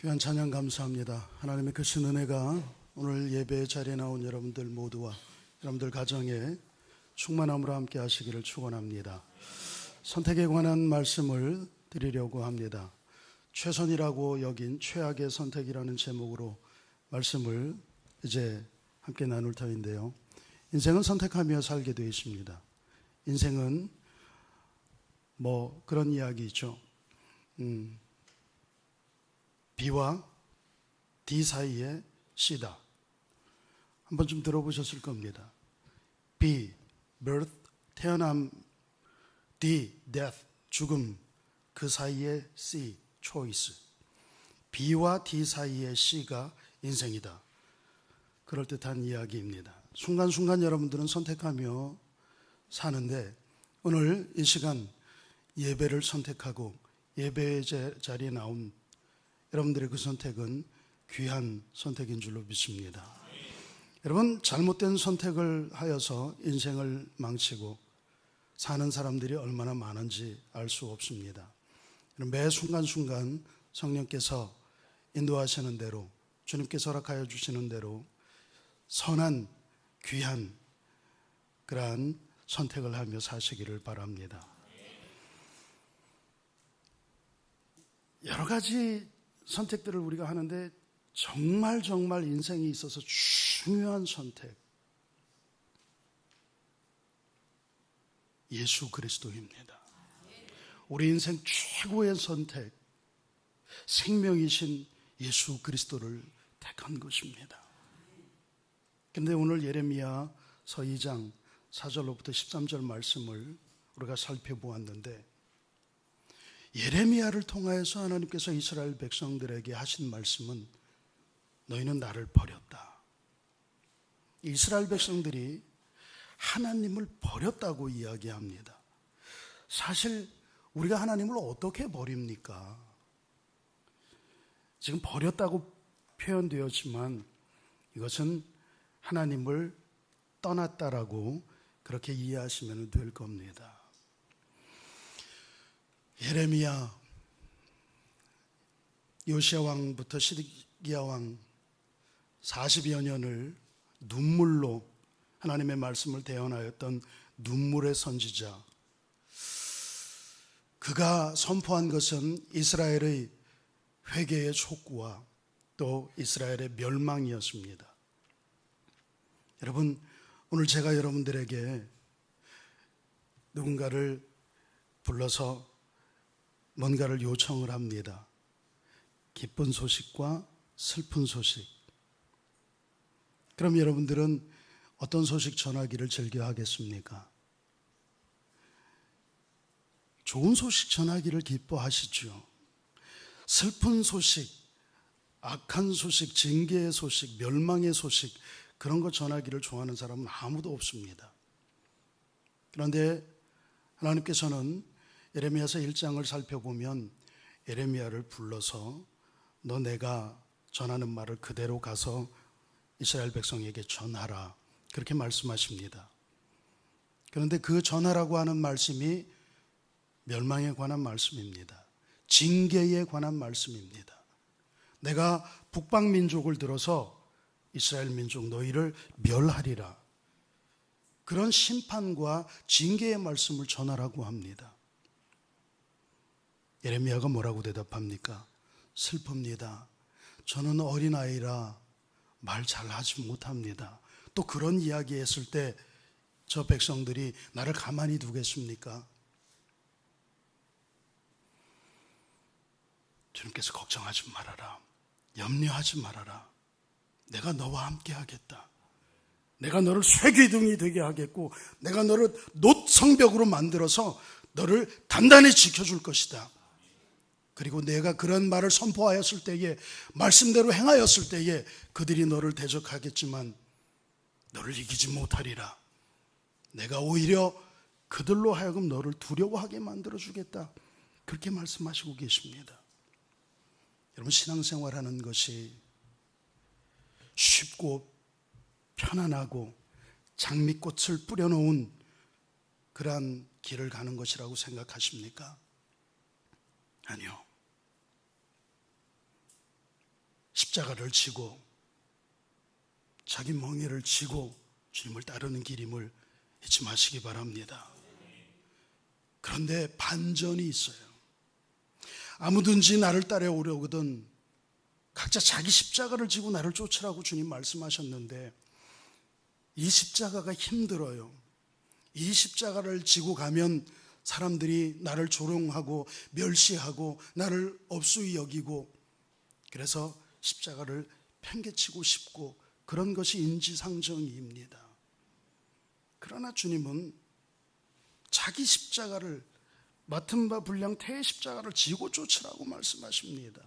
귀한 찬양 감사합니다. 하나님의 크신 은혜가 오늘 예배 자리에 나온 여러분들 모두와 여러분들 가정에 충만함으로 함께 하시기를 축원합니다. 선택에 관한 말씀을 드리려고 합니다. 최선이라고 여긴 최악의 선택이라는 제목으로 말씀을 이제 함께 나눌 터인데요. 인생은 선택하며 살게 되어 있습니다. 인생은 그런 이야기 있죠. B와 D 사이의 C다. 한번 좀 들어보셨을 겁니다. B, birth, 태어남. D, death, 죽음. 그 사이의 C, choice. B와 D 사이의 C가 인생이다. 그럴듯한 이야기입니다. 순간순간 여러분들은 선택하며 사는데 오늘 이 시간 예배를 선택하고 예배의 자리에 나온 여러분들의 그 선택은 귀한 선택인 줄로 믿습니다. 여러분, 잘못된 선택을 하여서 인생을 망치고 사는 사람들이 얼마나 많은지 알 수 없습니다. 매 순간순간 성령께서 인도하시는 대로, 주님께서 허락하여 주시는 대로 선한 귀한 그러한 선택을 하며 사시기를 바랍니다. 여러 가지 선택들을 우리가 하는데 정말 인생에 있어서 중요한 선택, 예수 그리스도입니다. 우리 인생 최고의 선택, 생명이신 예수 그리스도를 택한 것입니다. 그런데 오늘 예레미야서 2장 4절로부터 13절 말씀을 우리가 살펴보았는데, 예레미야를 통하여서 하나님께서 이스라엘 백성들에게 하신 말씀은 너희는 나를 버렸다. 이스라엘 백성들이 하나님을 버렸다고 이야기합니다. 사실 우리가 하나님을 어떻게 버립니까? 지금 버렸다고 표현되었지만 이것은 하나님을 떠났다라고 그렇게 이해하시면 될 겁니다. 예레미야, 요시야 왕부터 시드기야 왕 40여 년을 눈물로 하나님의 말씀을 대언하였던 눈물의 선지자, 그가 선포한 것은 이스라엘의 회개의 촉구와 또 이스라엘의 멸망이었습니다. 여러분, 오늘 제가 여러분들에게 누군가를 불러서 뭔가를 요청을 합니다. 기쁜 소식과 슬픈 소식. 그럼 여러분들은 어떤 소식 전하기를 즐겨 하겠습니까? 좋은 소식 전하기를 기뻐하시죠. 슬픈 소식, 악한 소식, 징계의 소식, 멸망의 소식, 그런 거 전하기를 좋아하는 사람은 아무도 없습니다. 그런데 하나님께서는 예레미야서 1장을 살펴보면 예레미야를 불러서 너 내가 전하는 말을 그대로 가서 이스라엘 백성에게 전하라, 그렇게 말씀하십니다. 그런데 그 전하라고 하는 말씀이 멸망에 관한 말씀입니다. 징계에 관한 말씀입니다. 내가 북방 민족을 들어서 이스라엘 민족 너희를 멸하리라, 그런 심판과 징계의 말씀을 전하라고 합니다. 예레미야가 뭐라고 대답합니까? 슬픕니다. 저는 어린아이라 말 잘하지 못합니다. 또 그런 이야기 했을 때 저 백성들이 나를 가만히 두겠습니까? 주님께서 걱정하지 말아라, 염려하지 말아라, 내가 너와 함께 하겠다. 내가 너를 쇠기둥이 되게 하겠고 내가 너를 놋성벽으로 만들어서 너를 단단히 지켜줄 것이다. 그리고 내가 그런 말을 선포하였을 때에, 말씀대로 행하였을 때에 그들이 너를 대적하겠지만 너를 이기지 못하리라. 내가 오히려 그들로 하여금 너를 두려워하게 만들어주겠다. 그렇게 말씀하시고 계십니다. 여러분, 신앙생활하는 것이 쉽고 편안하고 장미꽃을 뿌려놓은 그러한 길을 가는 것이라고 생각하십니까? 아니요. 십자가를 지고 자기 멍에를 지고 주님을 따르는 길임을 잊지 마시기 바랍니다. 그런데 반전이 있어요. 아무든지 나를 따라오려거든 각자 자기 십자가를 지고 나를 쫓으라고 주님 말씀하셨는데 이 십자가가 힘들어요. 이 십자가를 지고 가면 사람들이 나를 조롱하고 멸시하고 나를 업수히 여기고 그래서 십자가를 팽개치고 싶고 그런 것이 인지상정입니다. 그러나 주님은 자기 십자가를 맡은 바 분량 태의 십자가를 지고 쫓으라고 말씀하십니다.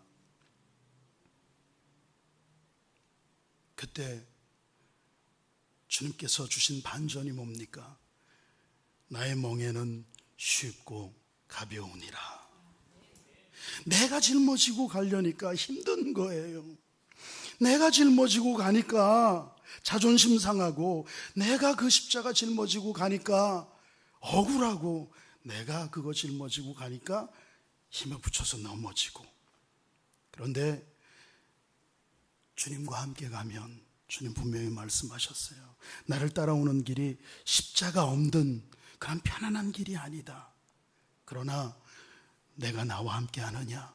그때 주님께서 주신 반전이 뭡니까? 나의 멍에는 쉽고 가벼우니라. 내가 짊어지고 가려니까 힘든 거예요. 내가 짊어지고 가니까 자존심 상하고 내가 그 십자가 짊어지고 가니까 억울하고 내가 그거 짊어지고 가니까 힘에 붙여서 넘어지고. 그런데 주님과 함께 가면 주님 분명히 말씀하셨어요. 나를 따라오는 길이 십자가 없는 그런 편안한 길이 아니다. 그러나 내가 나와 함께 하느냐,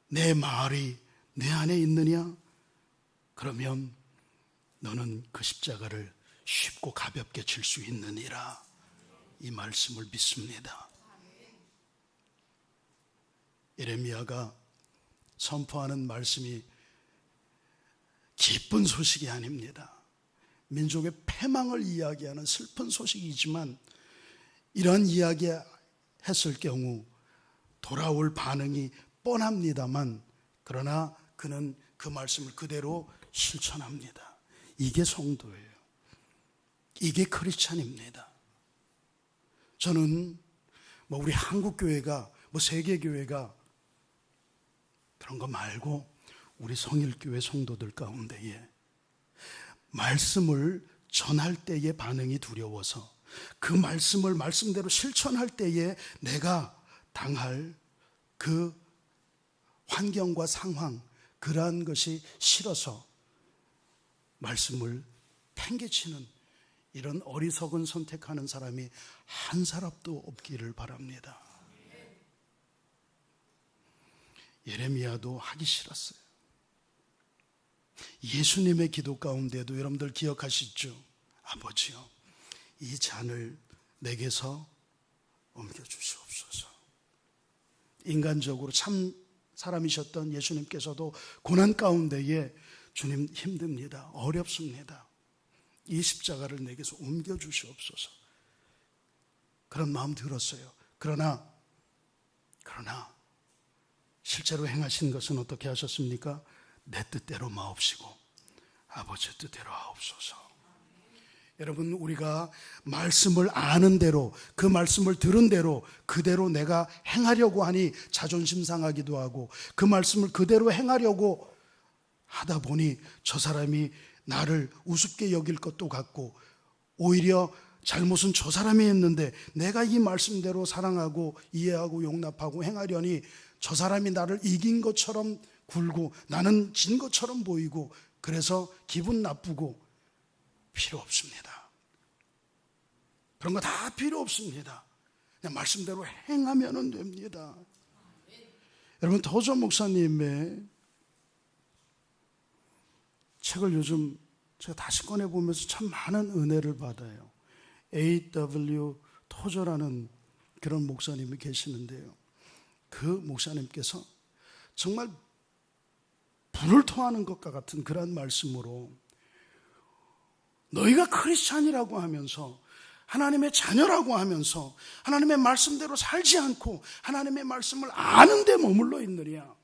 내 말이 내 안에 있느냐, 그러면 너는 그 십자가를 쉽고 가볍게 질 수 있느니라. 이 말씀을 믿습니다. 예레미야가 선포하는 말씀이 기쁜 소식이 아닙니다. 민족의 패망을 이야기하는 슬픈 소식이지만 이런 이야기 했을 경우 돌아올 반응이 뻔합니다만 그러나 그는 그 말씀을 그대로 실천합니다. 이게 성도예요. 이게 크리스찬입니다. 저는 우리 한국교회가 세계교회가 그런 거 말고 우리 성일교회 성도들 가운데에 말씀을 전할 때의 반응이 두려워서 그 말씀을 말씀대로 실천할 때에 내가 당할 그 환경과 상황 그러한 것이 싫어서 말씀을 팽개치는 이런 어리석은 선택하는 사람이 한 사람도 없기를 바랍니다. 예레미야도 하기 싫었어요. 예수님의 기도 가운데도 여러분들 기억하시죠? 아버지요, 이 잔을 내게서 옮겨주시옵소서. 인간적으로 참 사람이셨던 예수님께서도 고난 가운데에 주님 힘듭니다. 어렵습니다. 이 십자가를 내게서 옮겨주시옵소서. 그런 마음 들었어요. 그러나 실제로 행하신 것은 어떻게 하셨습니까? 내 뜻대로 마옵시고 아버지 뜻대로 하옵소서. 여러분, 우리가 말씀을 아는 대로 그 말씀을 들은 대로 그대로 내가 행하려고 하니 자존심 상하기도 하고 그 말씀을 그대로 행하려고 하다 보니 저 사람이 나를 우습게 여길 것도 같고 오히려 잘못은 저 사람이 했는데 내가 이 말씀대로 사랑하고 이해하고 용납하고 행하려니 저 사람이 나를 이긴 것처럼 굴고 나는 진 것처럼 보이고 그래서 기분 나쁘고 필요 없습니다. 그런 거 다 필요 없습니다. 그냥 말씀대로 행하면 됩니다. 여러분, 도저 목사님의 책을 요즘 제가 다시 꺼내보면서 참 많은 은혜를 받아요. A.W. 토저라는 그런 목사님이 계시는데요. 그 목사님께서 정말 불을 토하는 것과 같은 그런 말씀으로 너희가 크리스찬이라고 하면서 하나님의 자녀라고 하면서 하나님의 말씀대로 살지 않고 하나님의 말씀을 아는 데 머물러 있느냐,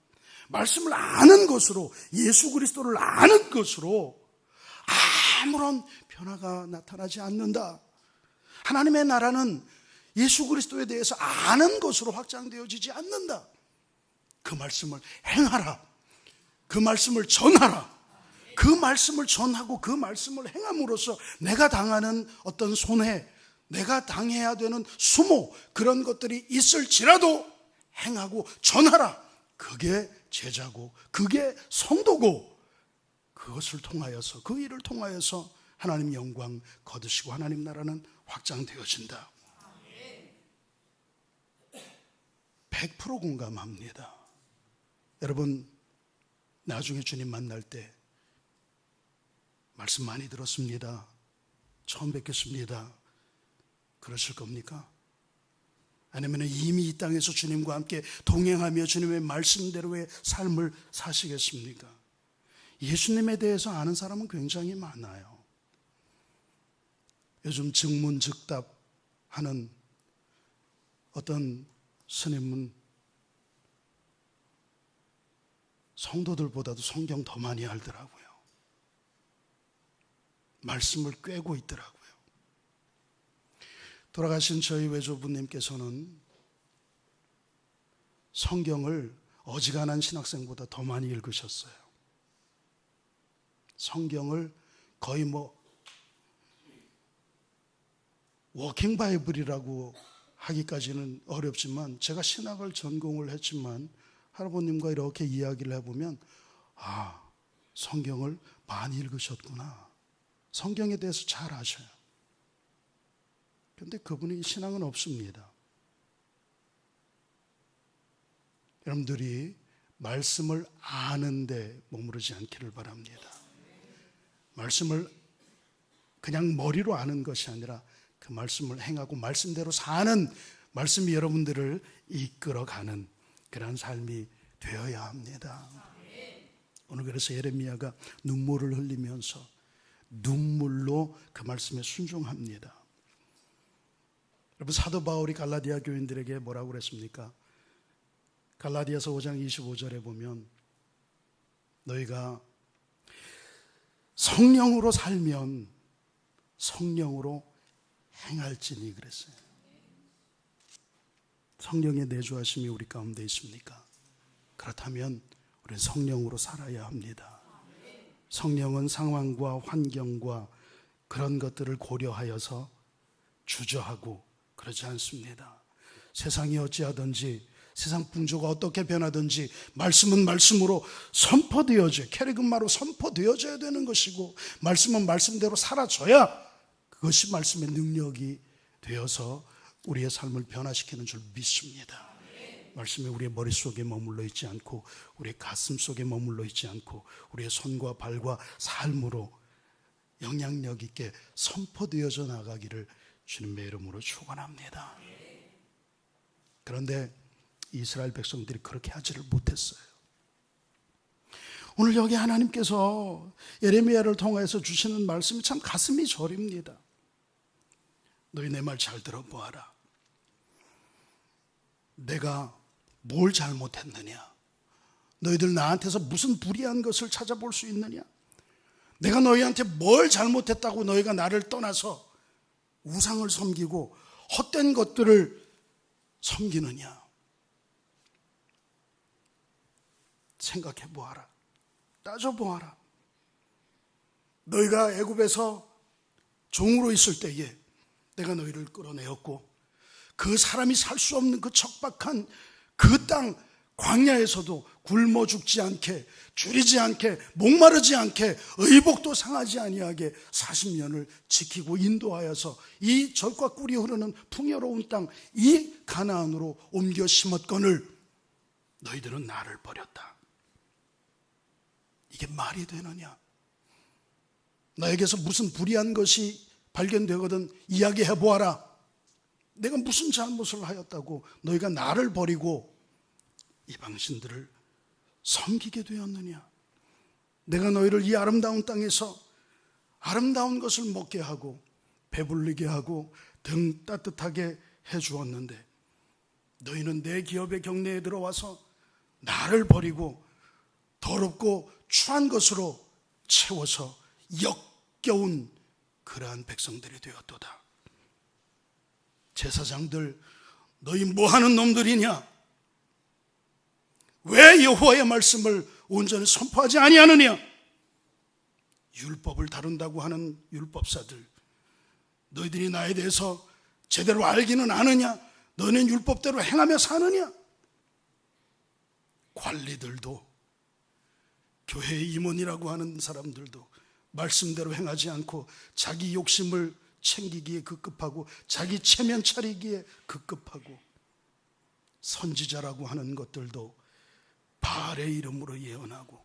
말씀을 아는 것으로 예수 그리스도를 아는 것으로 아무런 변화가 나타나지 않는다. 하나님의 나라는 예수 그리스도에 대해서 아는 것으로 확장되어지지 않는다. 그 말씀을 행하라. 그 말씀을 전하라. 그 말씀을 전하고 그 말씀을 행함으로써 내가 당하는 어떤 손해, 내가 당해야 되는 수모, 그런 것들이 있을지라도 행하고 전하라. 그게 제자고 그게 성도고 그것을 통하여서, 그 일을 통하여서 하나님 영광 거두시고 하나님 나라는 확장되어진다. 100% 공감합니다. 여러분, 나중에 주님 만날 때 말씀 많이 들었습니다, 처음 뵙겠습니다, 그러실 겁니까? 아니면 이미 이 땅에서 주님과 함께 동행하며 주님의 말씀대로의 삶을 사시겠습니까? 예수님에 대해서 아는 사람은 굉장히 많아요. 요즘 증문즉답하는 어떤 스님은 성도들보다도 성경 더 많이 알더라고요. 말씀을 꿰고 있더라고요. 돌아가신 저희 외조부님께서는 성경을 어지간한 신학생보다 더 많이 읽으셨어요. 성경을 거의 워킹 바이블이라고 하기까지는 어렵지만, 제가 신학을 전공을 했지만 할아버님과 이렇게 이야기를 해보면, 아, 성경을 많이 읽으셨구나, 성경에 대해서 잘 아셔요. 그런데 그분이 신앙은 없습니다. 여러분들이 말씀을 아는데 머무르지 않기를 바랍니다. 말씀을 그냥 머리로 아는 것이 아니라 그 말씀을 행하고 말씀대로 사는, 말씀이 여러분들을 이끌어가는 그런 삶이 되어야 합니다. 오늘 그래서 예레미야가 눈물을 흘리면서 눈물로 그 말씀에 순종합니다. 여러분, 사도 바울이 갈라디아 교인들에게 뭐라고 그랬습니까? 갈라디아서 5장 25절에 보면, 너희가 성령으로 살면 성령으로 행할지니 그랬어요. 성령의 내주하심이 우리 가운데 있습니까? 그렇다면 우리는 성령으로 살아야 합니다. 성령은 상황과 환경과 그런 것들을 고려하여서 주저하고 그러지 않습니다. 세상이 어찌하든지, 세상 풍조가 어떻게 변하든지 말씀은 말씀으로 선포되어져야, 캐리그마로 선포되어져야 되는 것이고, 말씀은 말씀대로 살아져야 그것이 말씀의 능력이 되어서 우리의 삶을 변화시키는 줄 믿습니다. 말씀이 우리의 머릿속에 머물러 있지 않고, 우리의 가슴 속에 머물러 있지 않고, 우리의 손과 발과 삶으로 영향력 있게 선포되어져 나가기를 주님의 이름으로 축원합니다. 그런데 이스라엘 백성들이 그렇게 하지를 못했어요. 오늘 여기 하나님께서 예레미야를 통해서 주시는 말씀이 참 가슴이 저립니다. 너희 내 말 잘 들어보아라. 내가 뭘 잘못했느냐? 너희들 나한테서 무슨 불의한 것을 찾아볼 수 있느냐? 내가 너희한테 뭘 잘못했다고 너희가 나를 떠나서 우상을 섬기고 헛된 것들을 섬기느냐? 생각해 보아라. 따져 보아라. 너희가 애굽에서 종으로 있을 때에 내가 너희를 끌어내었고, 그 사람이 살 수 없는 그 척박한 그 땅 광야에서도 굶어 죽지 않게, 줄이지 않게, 목마르지 않게, 의복도 상하지 아니하게 40년을 지키고 인도하여서 이 젖과 꿀이 흐르는 풍요로운 땅, 이 가나안으로 옮겨 심었거늘 너희들은 나를 버렸다. 이게 말이 되느냐? 나에게서 무슨 불의한 것이 발견되거든 이야기해 보아라. 내가 무슨 잘못을 하였다고 너희가 나를 버리고 이방신들을 섬기게 되었느냐? 내가 너희를 이 아름다운 땅에서 아름다운 것을 먹게 하고 배불리게 하고 등 따뜻하게 해주었는데, 너희는 내 기업의 경내에 들어와서 나를 버리고 더럽고 추한 것으로 채워서 역겨운 그러한 백성들이 되었도다. 제사장들, 너희 뭐하는 놈들이냐? 왜 여호와의 말씀을 온전히 선포하지 아니하느냐? 율법을 다룬다고 하는 율법사들, 너희들이 나에 대해서 제대로 알기는 아느냐? 너는 율법대로 행하며 사느냐? 관리들도 교회의 임원이라고 하는 사람들도 말씀대로 행하지 않고 자기 욕심을 챙기기에 급급하고 자기 체면 차리기에 급급하고, 선지자라고 하는 것들도 바알의 이름으로 예언하고,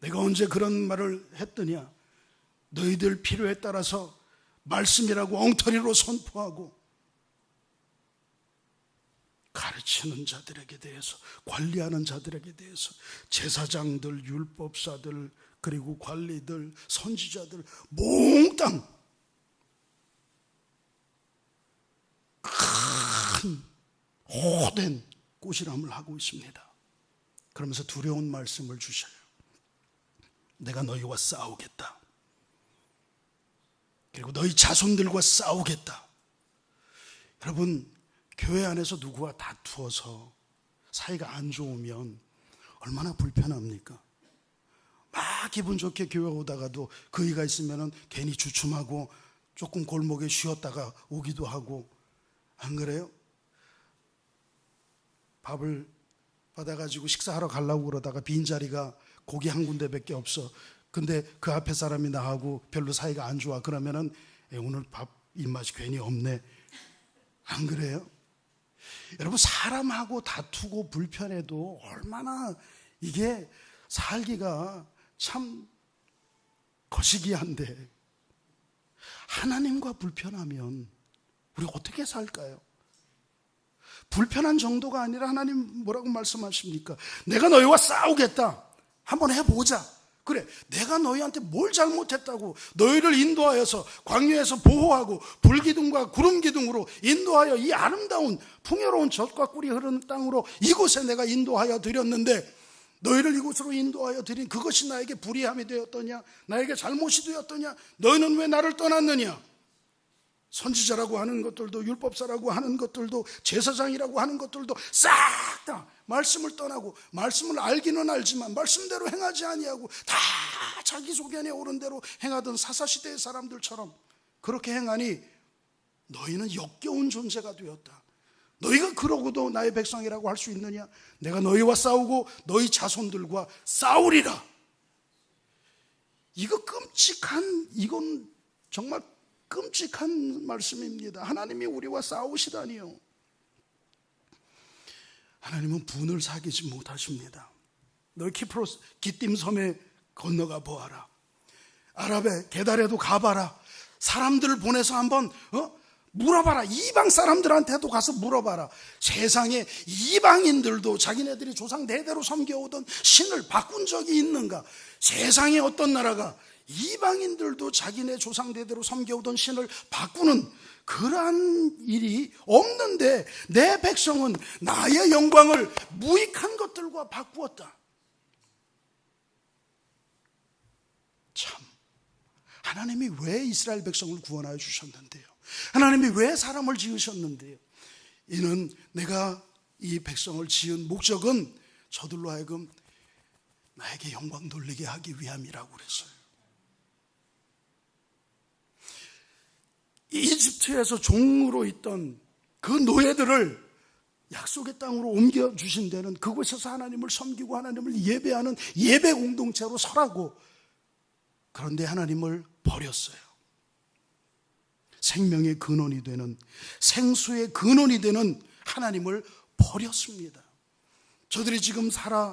내가 언제 그런 말을 했더냐, 너희들 필요에 따라서 말씀이라고 엉터리로 선포하고 가르치는 자들에게 대해서, 관리하는 자들에게 대해서, 제사장들, 율법사들, 그리고 관리들, 선지자들 몽땅 큰 호된 꼬시람을 하고 있습니다. 그러면서 두려운 말씀을 주셔요. 내가 너희와 싸우겠다. 그리고 너희 자손들과 싸우겠다. 여러분, 교회 안에서 누구와 다투어서 사이가 안 좋으면 얼마나 불편합니까? 막 기분 좋게 교회 오다가도 그이가 있으면 괜히 주춤하고 조금 골목에 쉬었다가 오기도 하고, 안 그래요? 밥을 받아가지고 식사하러 가려고 그러다가 빈자리가 고기 한 군데밖에 없어. 근데 그 앞에 사람이 나하고 별로 사이가 안 좋아. 그러면은 오늘 밥 입맛이 괜히 없네. 안 그래요? 여러분, 사람하고 다투고 불편해도 얼마나 이게 살기가 참 거시기한데, 하나님과 불편하면 우리 어떻게 살까요? 불편한 정도가 아니라 하나님 뭐라고 말씀하십니까? 내가 너희와 싸우겠다. 한번 해보자. 그래, 내가 너희한테 뭘 잘못했다고, 너희를 인도하여서 광야에서 보호하고 불기둥과 구름기둥으로 인도하여 이 아름다운 풍요로운 젖과 꿀이 흐르는 땅으로 이곳에 내가 인도하여 드렸는데, 너희를 이곳으로 인도하여 드린 그것이 나에게 불의함이 되었더냐, 나에게 잘못이 되었더냐, 너희는 왜 나를 떠났느냐? 선지자라고 하는 것들도, 율법사라고 하는 것들도, 제사장이라고 하는 것들도 싹 다 말씀을 떠나고, 말씀을 알기는 알지만 말씀대로 행하지 아니하고 다 자기 소견에 오른 대로 행하던 사사시대의 사람들처럼 그렇게 행하니 너희는 역겨운 존재가 되었다. 너희가 그러고도 나의 백성이라고 할 수 있느냐? 내가 너희와 싸우고 너희 자손들과 싸우리라. 이거 끔찍한, 이건 정말 끔찍한 말씀입니다. 하나님이 우리와 싸우시다니요. 하나님은 분을 사귀지 못하십니다. 너희 키프로스 기띔 섬에 건너가 보아라. 아랍의 게달에도 가봐라. 사람들을 보내서 한번 물어봐라. 이방 사람들한테도 가서 물어봐라. 세상에 이방인들도 자기네들이 조상 대대로 섬겨오던 신을 바꾼 적이 있는가? 세상에 어떤 나라가 이방인들도 자기네 조상 대대로 섬겨오던 신을 바꾸는 그러한 일이 없는데, 내 백성은 나의 영광을 무익한 것들과 바꾸었다. 참, 하나님이 왜 이스라엘 백성을 구원하여 주셨는데요? 하나님이 왜 사람을 지으셨는데요? 이는 내가 이 백성을 지은 목적은 저들로 하여금 나에게 영광 돌리게 하기 위함이라고 그랬어요. 이집트에서 종으로 있던 그 노예들을 약속의 땅으로 옮겨주신 데는 그곳에서 하나님을 섬기고 하나님을 예배하는 예배 공동체로 서라고. 그런데 하나님을 버렸어요. 생명의 근원이 되는, 생수의 근원이 되는 하나님을 버렸습니다. 저들이 지금 살아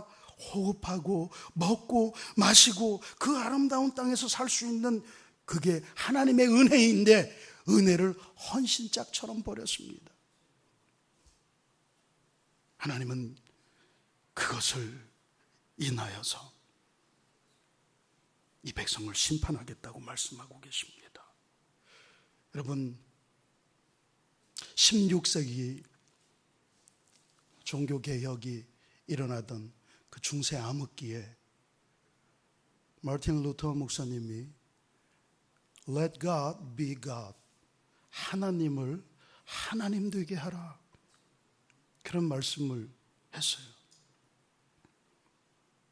호흡하고 먹고 마시고 그 아름다운 땅에서 살 수 있는 그게 하나님의 은혜인데, 은혜를 헌신짝처럼 버렸습니다. 하나님은 그것을 인하여서 이 백성을 심판하겠다고 말씀하고 계십니다. 여러분, 16세기 종교개혁이 일어나던 그 중세 암흑기에 마르틴 루터 목사님이 Let God be God, 하나님을 하나님 되게 하라, 그런 말씀을 했어요.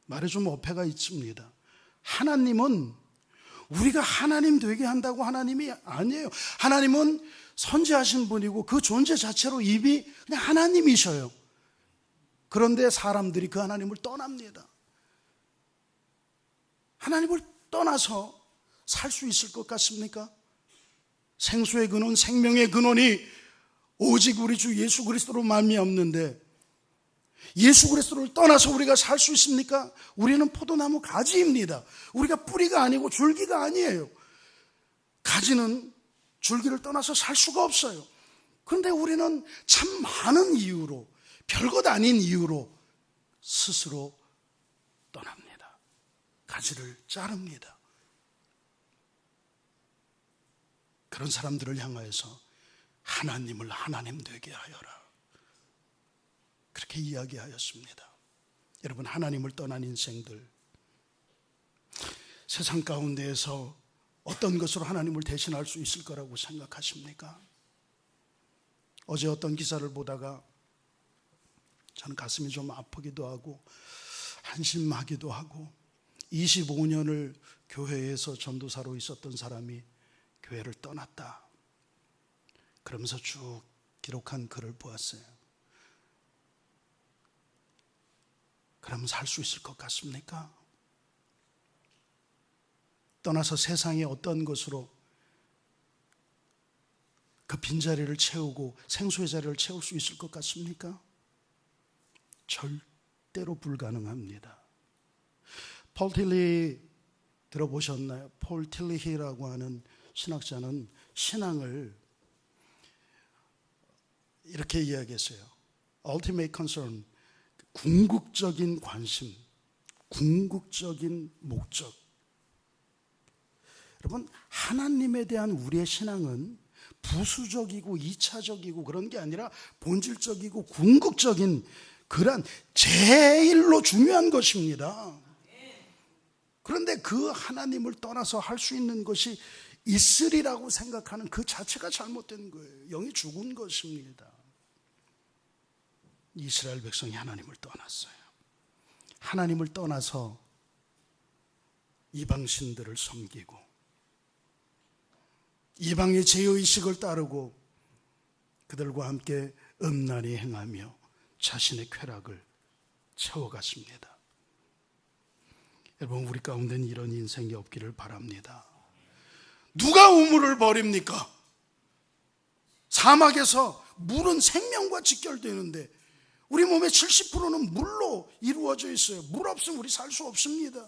말에 좀 어폐가 있습니다. 하나님은 우리가 하나님 되게 한다고 하나님이 아니에요. 하나님은 선지하신 분이고 그 존재 자체로 이미 그냥 하나님이셔요. 그런데 사람들이 그 하나님을 떠납니다. 하나님을 떠나서 살 수 있을 것 같습니까? 생수의 근원, 생명의 근원이 오직 우리 주 예수 그리스도로 말미암는데 예수 그리스도를 떠나서 우리가 살 수 있습니까? 우리는 포도나무 가지입니다. 우리가 뿌리가 아니고 줄기가 아니에요. 가지는 줄기를 떠나서 살 수가 없어요. 그런데 우리는 참 많은 이유로, 별것 아닌 이유로 스스로 떠납니다. 가지를 자릅니다. 그런 사람들을 향하여서 하나님을 하나님 되게 하여라, 그렇게 이야기하였습니다. 여러분, 하나님을 떠난 인생들, 세상 가운데에서 어떤 것으로 하나님을 대신할 수 있을 거라고 생각하십니까? 어제 어떤 기사를 보다가 저는 가슴이 좀 아프기도 하고 한심하기도 하고, 25년을 교회에서 전도사로 있었던 사람이 교회를 떠났다, 그러면서 쭉 기록한 글을 보았어요. 그러면 살 수 있을 것 같습니까? 떠나서 세상의 어떤 것으로 그 빈자리를 채우고 생수의 자리를 채울 수 있을 것 같습니까? 절대로 불가능합니다. 폴 틸리 들어보셨나요? 폴 틸리히라고 하는 신학자는 신앙을 이렇게 이야기했어요. Ultimate concern, 궁극적인 관심, 궁극적인 목적. 여러분, 하나님에 대한 우리의 신앙은 부수적이고 2차적이고 그런 게 아니라 본질적이고 궁극적인 그런 제일로 중요한 것입니다. 그런데 그 하나님을 떠나서 할 수 있는 것이 있으리라고 생각하는 그 자체가 잘못된 거예요. 영이 죽은 것입니다. 이스라엘 백성이 하나님을 떠났어요. 하나님을 떠나서 이방신들을 섬기고 이방의 제의식을 따르고 그들과 함께 음란히 행하며 자신의 쾌락을 채워갔습니다. 여러분, 우리 가운데는 이런 인생이 없기를 바랍니다. 누가 우물을 버립니까? 사막에서 물은 생명과 직결되는데 우리 몸의 70%는 물로 이루어져 있어요. 물 없으면 우리 살 수 없습니다.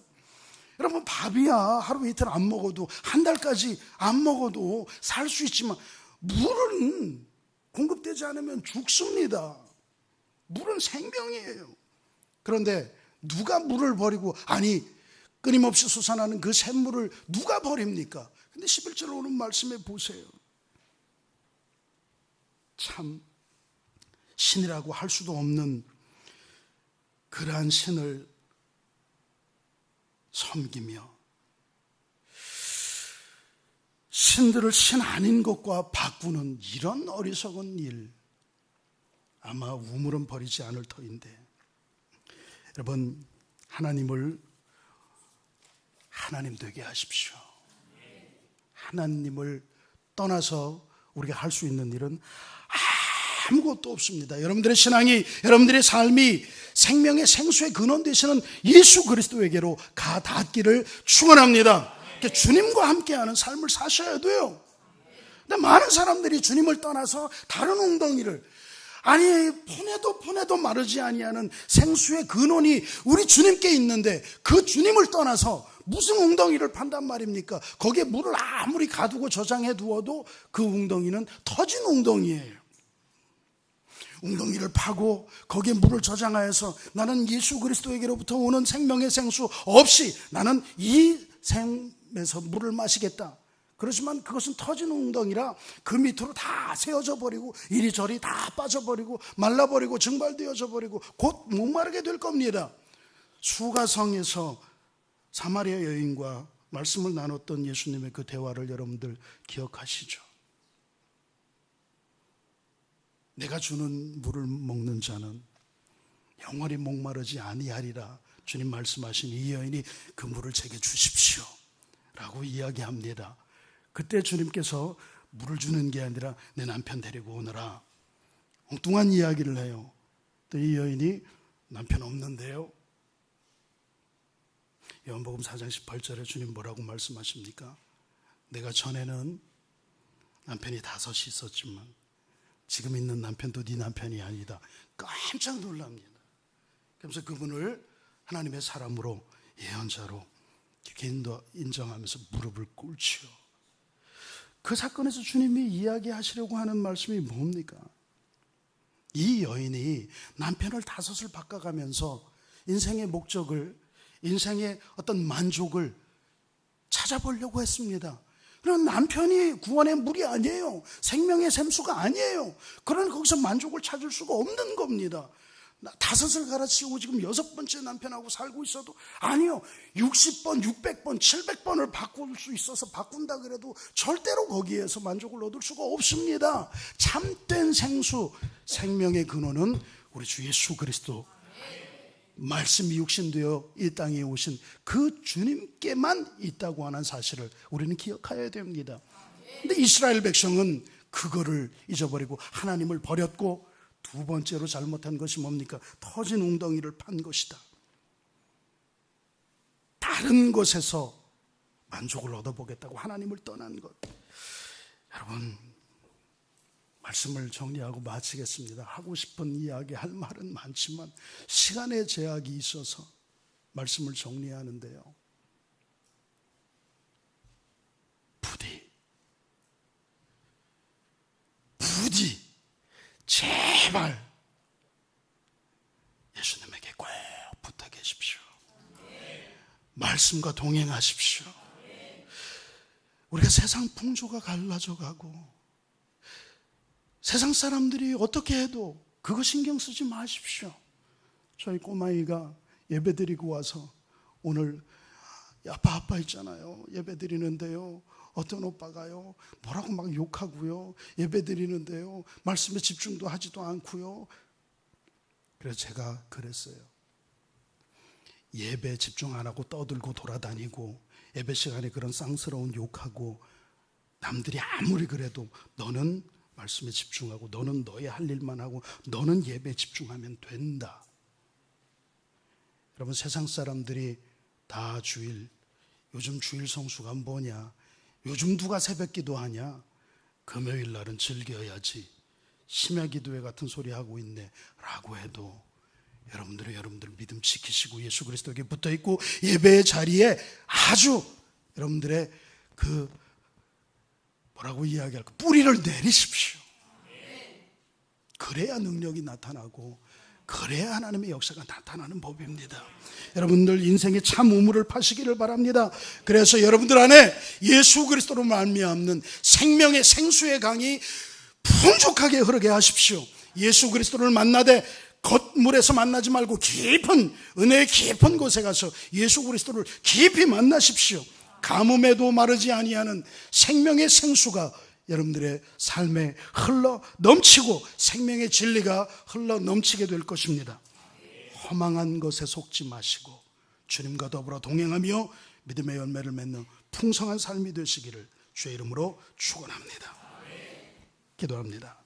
여러분, 밥이야 하루 이틀 안 먹어도, 한 달까지 안 먹어도 살 수 있지만 물은 공급되지 않으면 죽습니다. 물은 생명이에요. 그런데 누가 물을 버리고, 아니 끊임없이 솟아나는 그 샘물을 누가 버립니까? 근데 11절 오는 말씀에 보세요. 참 신이라고 할 수도 없는 그러한 신을 섬기며 신들을 신 아닌 것과 바꾸는 이런 어리석은 일, 아마 우물은 버리지 않을 터인데, 여러분, 하나님을 하나님 되게 하십시오. 하나님을 떠나서 우리가 할 수 있는 일은 아무것도 없습니다. 여러분들의 신앙이, 여러분들의 삶이 생명의 생수의 근원 되시는 예수 그리스도에게로 가 닿기를 축원합니다. 주님과 함께하는 삶을 사셔야 돼요. 근데 많은 사람들이 주님을 떠나서 다른 웅덩이를, 아니 폰에도 마르지 아니하는 생수의 근원이 우리 주님께 있는데 그 주님을 떠나서 무슨 웅덩이를 판단 말입니까? 거기에 물을 아무리 가두고 저장해 두어도 그 웅덩이는 터진 웅덩이에요. 웅덩이를 파고 거기에 물을 저장하여서 나는 예수 그리스도에게로부터 오는 생명의 생수 없이 나는 이 샘에서 물을 마시겠다. 그렇지만 그것은 터진 웅덩이라 그 밑으로 다 세워져 버리고 이리저리 다 빠져버리고 말라버리고 증발되어져 버리고 곧 목마르게 될 겁니다. 수가성에서 사마리아 여인과 말씀을 나눴던 예수님의 그 대화를 여러분들 기억하시죠? 내가 주는 물을 먹는 자는 영원히 목마르지 아니하리라 주님 말씀하신 이 여인이 그 물을 제게 주십시오 라고 이야기합니다. 그때 주님께서 물을 주는 게 아니라 내 남편 데리고 오너라, 엉뚱한 이야기를 해요. 또 이 여인이 남편 없는데요. 요한복음 4장 18절에 주님 뭐라고 말씀하십니까? 내가 전에는 남편이 5이 있었지만 지금 있는 남편도 네 남편이 아니다. 깜짝 놀랍니다. 그래서 그분을 하나님의 사람으로, 예언자로 인정하면서 무릎을 꿇지요. 그 사건에서 주님이 이야기하시려고 하는 말씀이 뭡니까? 이 여인이 남편을 5을 바꿔가면서 인생의 목적을, 인생의 어떤 만족을 찾아보려고 했습니다. 그럼 남편이 구원의 물이 아니에요. 생명의 샘수가 아니에요. 그러니 거기서 만족을 찾을 수가 없는 겁니다. 5을 갈아치우고 지금 6번째 남편하고 살고 있어도 아니요, 60번, 600번, 700번을 바꿀 수 있어서 바꾼다 그래도 절대로 거기에서 만족을 얻을 수가 없습니다. 참된 생수, 생명의 근원은 우리 주 예수 그리스도, 말씀이 육신되어 이 땅에 오신 그 주님께만 있다고 하는 사실을 우리는 기억해야 됩니다. 근데 이스라엘 백성은 그거를 잊어버리고 하나님을 버렸고, 2번째로 잘못한 것이 뭡니까? 터진 웅덩이를 판 것이다. 다른 곳에서 만족을 얻어보겠다고 하나님을 떠난 것. 여러분, 말씀을 정리하고 마치겠습니다. 하고 싶은 이야기, 할 말은 많지만 시간의 제약이 있어서 말씀을 정리하는데요. 부디 제발 예수님에게 꼭 붙어 계십시오. 말씀과 동행하십시오. 우리가 세상 풍조가 갈라져 가고 세상 사람들이 어떻게 해도 그거 신경 쓰지 마십시오. 저희 꼬마이가 예배 드리고 와서 오늘 아빠 있잖아요. 예배 드리는데요, 어떤 오빠가요 뭐라고 막 욕하고요, 예배 드리는데요 말씀에 집중도 하지도 않고요. 그래서 제가 그랬어요. 예배 집중 안 하고 떠들고 돌아다니고 예배 시간에 그런 쌍스러운 욕하고 남들이 아무리 그래도 너는 말씀에 집중하고 너는 너의 할 일만 하고 너는 예배에 집중하면 된다. 여러분, 세상 사람들이 다 요즘 주일 성수가 뭐냐, 요즘 누가 새벽 기도하냐, 금요일 날은 즐겨야지, 심야 기도회 같은 소리 하고 있네 라고 해도 여러분들 믿음 지키시고 예수 그리스도에게 붙어있고 예배의 자리에 아주 여러분들의 그 뭐라고 이야기할까, 뿌리를 내리십시오. 그래야 능력이 나타나고 그래야 하나님의 역사가 나타나는 법입니다. 여러분들 인생의 참 우물을 파시기를 바랍니다. 그래서 여러분들 안에 예수 그리스도로 말미암는 생명의 생수의 강이 풍족하게 흐르게 하십시오. 예수 그리스도를 만나되 겉물에서 만나지 말고 깊은 은혜의 깊은 곳에 가서 예수 그리스도를 깊이 만나십시오. 가뭄에도 마르지 아니하는 생명의 생수가 여러분들의 삶에 흘러 넘치고 생명의 진리가 흘러 넘치게 될 것입니다. 허망한 것에 속지 마시고 주님과 더불어 동행하며 믿음의 열매를 맺는 풍성한 삶이 되시기를 주의 이름으로 축원합니다. 기도합니다.